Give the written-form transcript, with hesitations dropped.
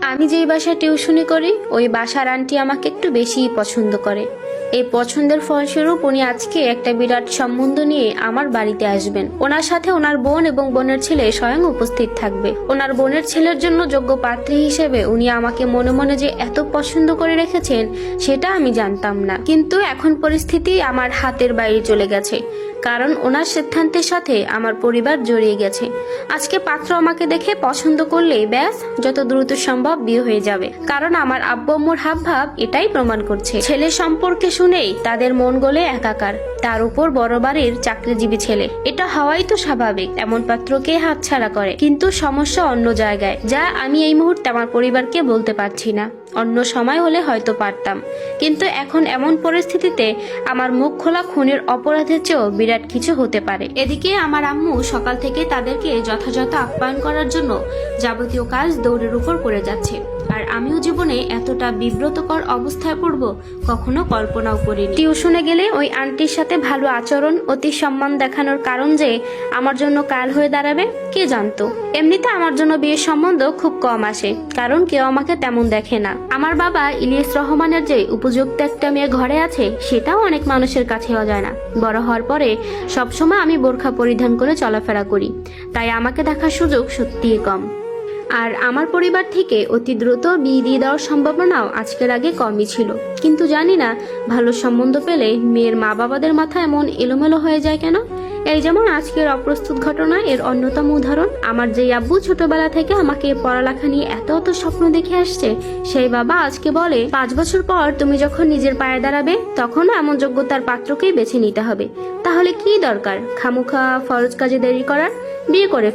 আমি যেই বাসায় টিউশনি করি ওই বাসার আন্টি আমাকে একটু বেশিই পছন্দ করে। এই পছন্দের ফলস্বরূপ উনি আজকে একটা বিরাট সম্বন্ধ নিয়ে আমার বাড়িতে আসবেন। ওনার সাথে ওনার বোন এবং বোনের ছেলে স্বয়ং উপস্থিত থাকবে। ওনার বোনের ছেলের জন্য যোগ্য পাত্রী হিসেবে উনি আমাকে মনে মনে যে এত পছন্দ করে রেখেছেন সেটা আমি জানতাম না। কিন্তু এখন পরিস্থিতি আমার হাতের বাইরে চলে গেছে, কারণ ওনার সিদ্ধান্তের সাথে আমার পরিবার জড়িয়ে গেছে। আজকে পাত্র আমাকে দেখে পছন্দ করলেই ব্যাস যত দ্রুত সম্ভব বিয়ে হয়ে যাবে, কারণ আমার আব্বু আম্মুর হাবভাব এটাই প্রমাণ করছে। ছেলে সম্পর্কে শুনেই তাদের মন গলে একাকার, তার উপর বড় বাড়ির চাকরিজীবী ছেলে, এটা হওয়াই তো স্বাভাবিক। এমন পাত্রকে হাতছাড়া করে, কিন্তু সমস্যা অন্য জায়গায়, যা আমি এই মুহূর্তে আমার পরিবারকে বলতে পারছি না। অন্য সময় হলে হয়তো পারতাম, কিন্তু এখন এমন পরিস্থিতিতে আমার মুখ খোলা খুনের অপরাধের চেয়েও বিরাট কিছু হতে পারে। এদিকে আমার আম্মু সকাল থেকে তাদেরকে যথাযথ আপ্যায়ন করার জন্য যাবতীয় কাজ দৌড়ের উপর করে যাচ্ছে, আর আমিও জীবনে এতটা বিব্রতকর অবস্থায় পড়ব কখনো কল্পনাও করিনি। টিউশনে গেলে ওই আন্টির সাথে ভালো আচরণ, অতি সম্মান দেখানোর কারণ যে আমার জন্য কাল হয়ে দাঁড়াবে কে জানতো। এমনিতে আমার জন্য বিয়ের সম্বন্ধ খুব কম আসে, কারণ কেউ আমাকে তেমন দেখে না। আমার বাবা ইলিয়াস রহমানের যে উপযুক্ত একটা মেয়ে ঘরে আছে সেটাও অনেক মানুষের কাছে অজানা। বড় হওয়ার পরে সবসময় আমি বোরখা পরিধান করে চলাফেরা করি, তাই আমাকে দেখার সুযোগ সত্যিই কম। আর আমার পরিবার থেকে অতি দ্রুত বিয়ে দিয়ে দেওয়ার সম্ভাবনাও আজকের আগে কমই ছিল, কিন্তু জানি না ভালো সম্বন্ধ পেলে মেয়ের মা বাবাদের মাথা এমন এলোমেলো হয়ে যায় কেন। এই যেমন আজকের অপ্রস্তুত ঘটনা এর অন্যতম উদাহরণ। আমার যে আব্বু ছোটবেলা থেকে আমাকে পড়ালেখা নিয়ে এত স্বপ্ন দেখে আসছে, সেই বাবা আজকে বলে 5 বছর পর তুমি যখন নিজের পায়ে দাঁড়াবে তখনও এমন যোগ্যতার পাত্রকেই বেছে নিতে হবে। তাহলে কি দরকার খামুখা ফরজ কাজে দেরি করার, বিয়ে করে